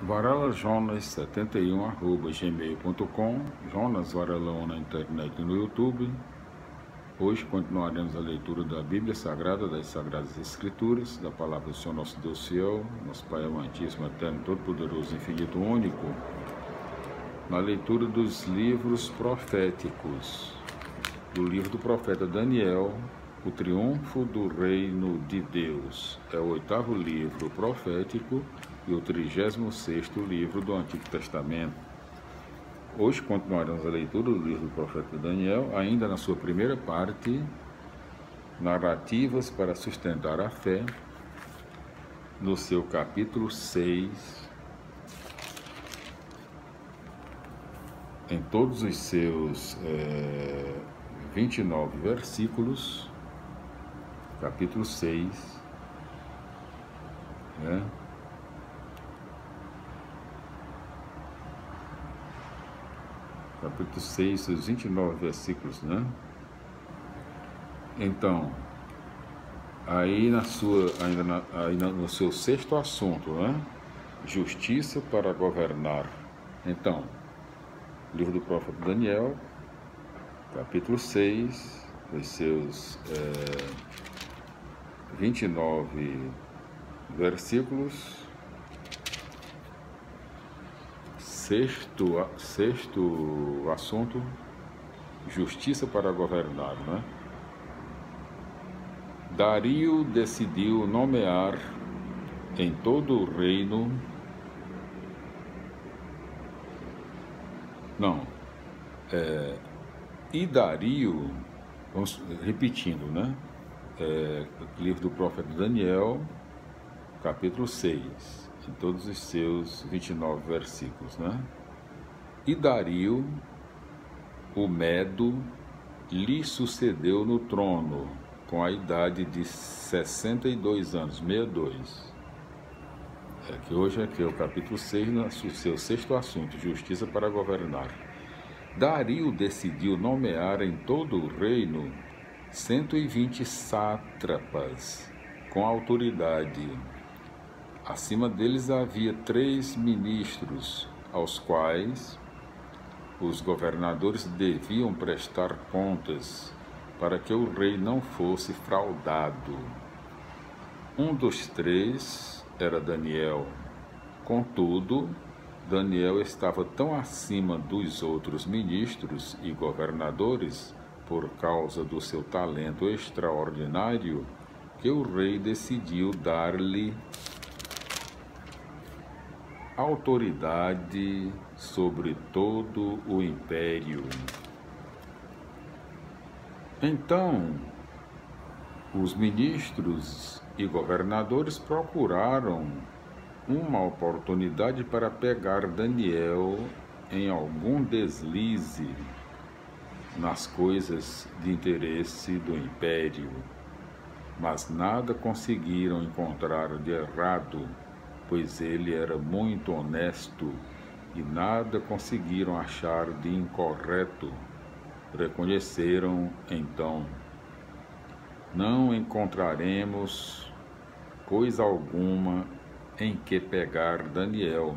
varelajonas71@gmail.com, Jonas Varelão na internet e no YouTube. Hoje continuaremos a leitura da Bíblia Sagrada, das Sagradas Escrituras, da Palavra do Senhor nosso Deus fiel, nosso Pai amantíssimo, eterno, todo-poderoso, infinito, único, na leitura dos livros proféticos, do livro do profeta Daniel, O Triunfo do Reino de Deus. É o 8º livro profético e o 36º livro do Antigo Testamento. Hoje continuaremos a leitura do livro do profeta Daniel, ainda na sua primeira parte, Narrativas para Sustentar a Fé, no seu capítulo 6, em todos os seus 29 versículos, capítulo 6, né? Capítulo 6, seus 29 versículos, né? Então, aí no seu 6º assunto, né? Justiça para governar. Então, livro do profeta Daniel, capítulo 6, os seus 29 versículos. Sexto assunto, justiça para governar, né? Dario decidiu nomear em todo o reino... E Dario, vamos repetindo, né? Livro do profeta Daniel, capítulo 6, em todos os seus 29 versículos, né? E Dario, o Medo, lhe sucedeu no trono, com a idade de 62 anos, 62. Que hoje aqui é o capítulo 6, no seu 6º assunto, justiça para governar. Dario decidiu nomear em todo o reino 120 sátrapas com autoridade. Acima deles havia 3 ministros, aos quais os governadores deviam prestar contas, para que o rei não fosse fraudado. Um dos 3 era Daniel. Contudo, Daniel estava tão acima dos outros ministros e governadores, por causa do seu talento extraordinário, que o rei decidiu dar-lhe autoridade sobre todo o império. Então, os ministros e governadores procuraram uma oportunidade para pegar Daniel em algum deslize nas coisas de interesse do império, mas nada conseguiram encontrar de errado, pois ele era muito honesto, e nada conseguiram achar de incorreto. Reconheceram então: não encontraremos coisa alguma em que pegar Daniel,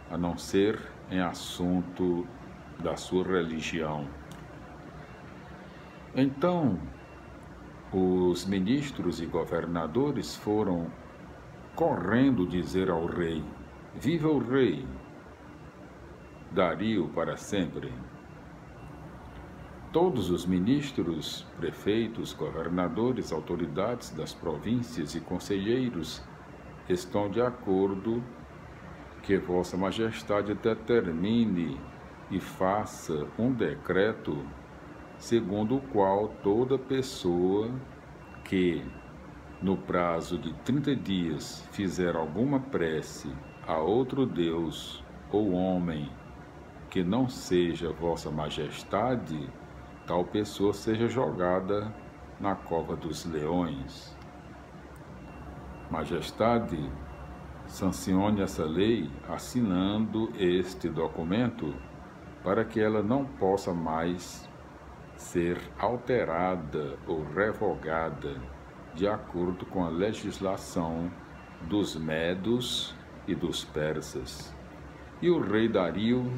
a não ser em assunto da sua religião. Então, os ministros e governadores foram correndo dizer ao rei: viva o rei! Dario para sempre! Todos os ministros, prefeitos, governadores, autoridades das províncias e conselheiros estão de acordo que Vossa Majestade determine e faça um decreto segundo o qual toda pessoa que, no prazo de 30 dias, fizer alguma prece a outro Deus ou homem que não seja Vossa Majestade, tal pessoa seja jogada na cova dos leões. Majestade, sancione essa lei assinando este documento, para que ela não possa mais ser alterada ou revogada de acordo com a legislação dos medos e dos persas. E o rei Dario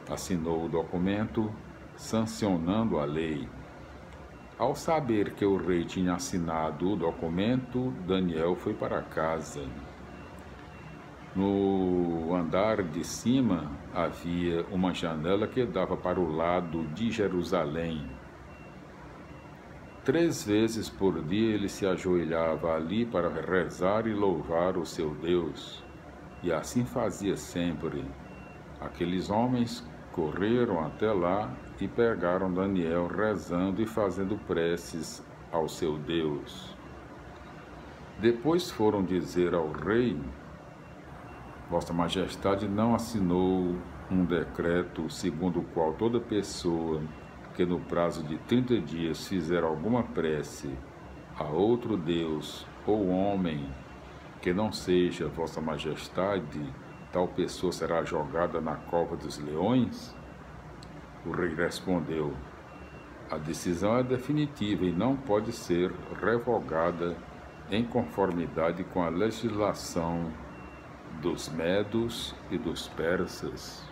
assinou o documento sancionando a lei. Ao saber que o rei tinha assinado o documento, Daniel foi para casa. No andar de cima havia uma janela que dava para o lado de Jerusalém. 3 vezes por dia ele se ajoelhava ali para rezar e louvar o seu Deus, e assim fazia sempre. Aqueles homens correram até lá e pegaram Daniel rezando e fazendo preces ao seu Deus. Depois foram dizer ao rei: Vossa Majestade não assinou um decreto segundo o qual toda pessoa que no prazo de 30 dias fizer alguma prece a outro Deus ou homem que não seja Vossa Majestade, tal pessoa será jogada na cova dos leões? O rei respondeu: a decisão é definitiva e não pode ser revogada em conformidade com a legislação dos medos e dos persas.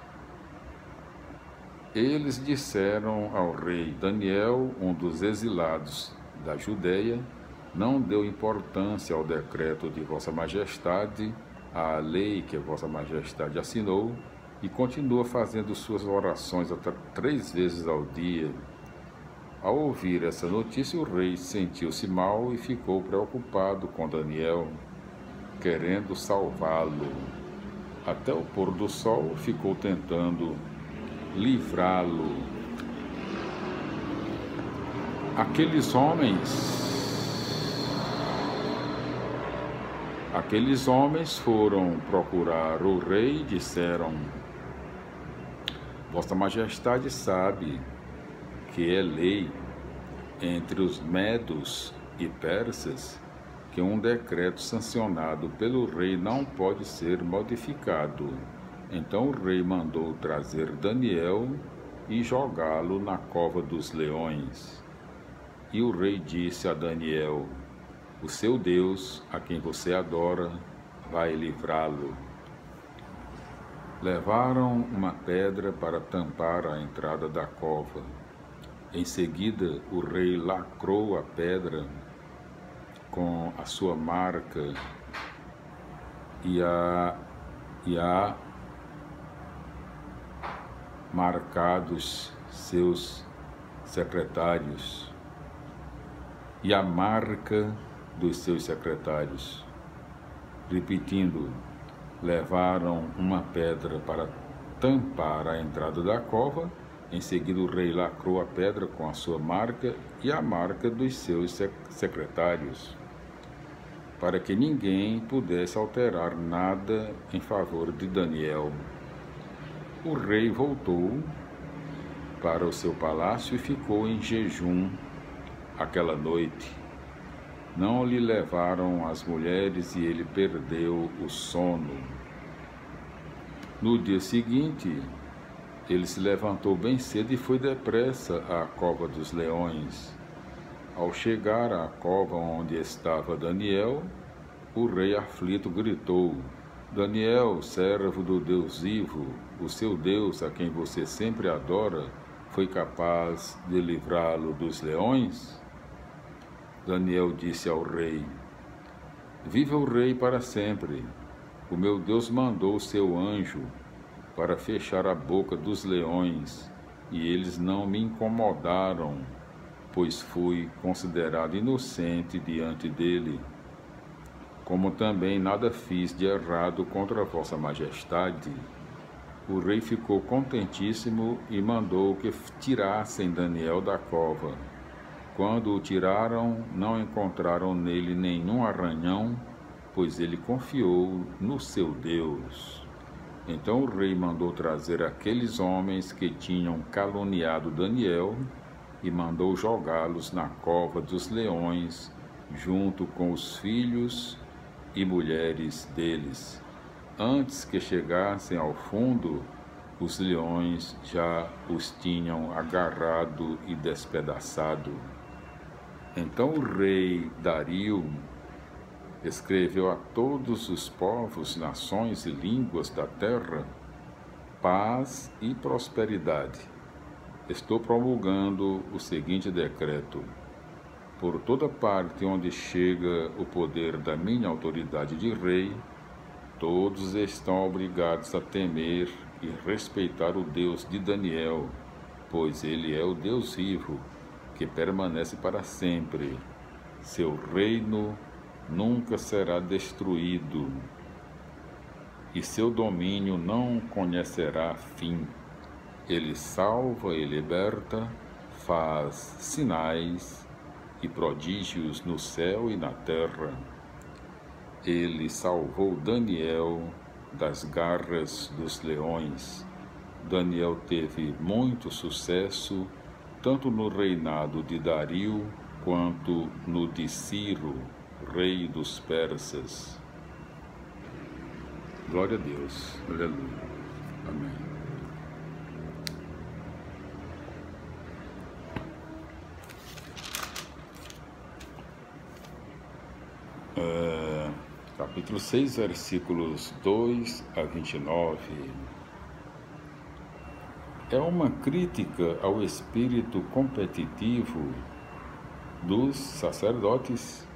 Eles disseram ao rei: Daniel, um dos exilados da Judeia, não deu importância ao decreto de Vossa Majestade, à lei que Vossa Majestade assinou, e continua fazendo suas orações até 3 vezes ao dia. Ao ouvir essa notícia, o rei sentiu-se mal e ficou preocupado com Daniel, querendo salvá-lo. Até o pôr do sol ficou tentando livrá-lo. Aqueles homens foram procurar o rei e disseram: Vossa Majestade sabe que é lei entre os medos e persas que um decreto sancionado pelo rei não pode ser modificado. Então o rei mandou trazer Daniel e jogá-lo na cova dos leões. E o rei disse a Daniel: o seu Deus, a quem você adora, vai livrá-lo. Levaram uma pedra para tampar a entrada da cova. Em seguida, o rei lacrou a pedra com a sua marca e a marcados seus secretários e a marca dos seus secretários. Repetindo, levaram uma pedra para tampar a entrada da cova. Em seguida, o rei lacrou a pedra com a sua marca e a marca dos seus secretários, para que ninguém pudesse alterar nada em favor de Daniel. O rei voltou para o seu palácio e ficou em jejum aquela noite. Não lhe levaram as mulheres e ele perdeu o sono. No dia seguinte, ele se levantou bem cedo e foi depressa à cova dos leões. Ao chegar à cova onde estava Daniel, o rei aflito gritou: Daniel, servo do Deus vivo, o seu Deus, a quem você sempre adora, foi capaz de livrá-lo dos leões? Daniel disse ao rei: Viva o rei para sempre. O meu Deus mandou o seu anjo para fechar a boca dos leões, e eles não me incomodaram, pois fui considerado inocente diante dele. Como também nada fiz de errado contra Vossa Majestade. O rei ficou contentíssimo e mandou que tirassem Daniel da cova. Quando o tiraram, não encontraram nele nenhum arranhão, pois ele confiou no seu Deus. Então o rei mandou trazer aqueles homens que tinham caluniado Daniel e mandou jogá-los na cova dos leões, junto com os filhos e mulheres deles. Antes que chegassem ao fundo, os leões já os tinham agarrado e despedaçado. Então o rei Dario escreveu a todos os povos, nações e línguas da terra: paz e prosperidade. Estou promulgando o seguinte decreto: por toda parte onde chega o poder da minha autoridade de rei, todos estão obrigados a temer e respeitar o Deus de Daniel, pois ele é o Deus vivo, que permanece para sempre. Seu reino nunca será destruído, e seu domínio não conhecerá fim. Ele salva e liberta, faz sinais e prodígios no céu e na terra. Ele salvou Daniel das garras dos leões. Daniel teve muito sucesso, tanto no reinado de Dario quanto no de Ciro, rei dos persas. Glória a Deus. Aleluia. Amém. Capítulo 6, versículos 2 a 29. É uma crítica ao espírito competitivo dos sacerdotes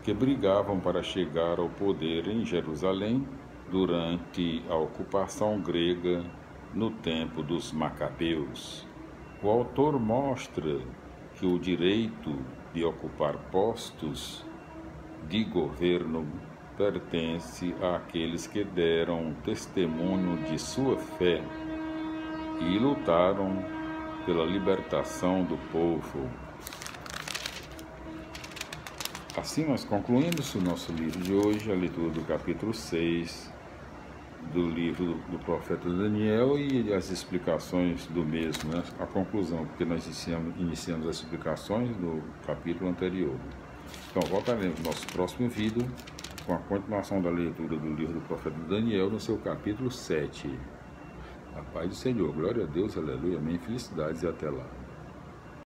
que brigavam para chegar ao poder em Jerusalém durante a ocupação grega no tempo dos Macabeus. O autor mostra que o direito de ocupar postos de governo pertence àqueles que deram testemunho de sua fé e lutaram pela libertação do povo. Assim nós concluímos o nosso livro de hoje, a leitura do capítulo 6 do livro do profeta Daniel e as explicações do mesmo, né? A conclusão, porque nós iniciamos as explicações do capítulo anterior. Então voltaremos no nosso próximo vídeo com a continuação da leitura do livro do profeta Daniel no seu capítulo 7. A paz do Senhor, glória a Deus, aleluia, amém, felicidades e até lá.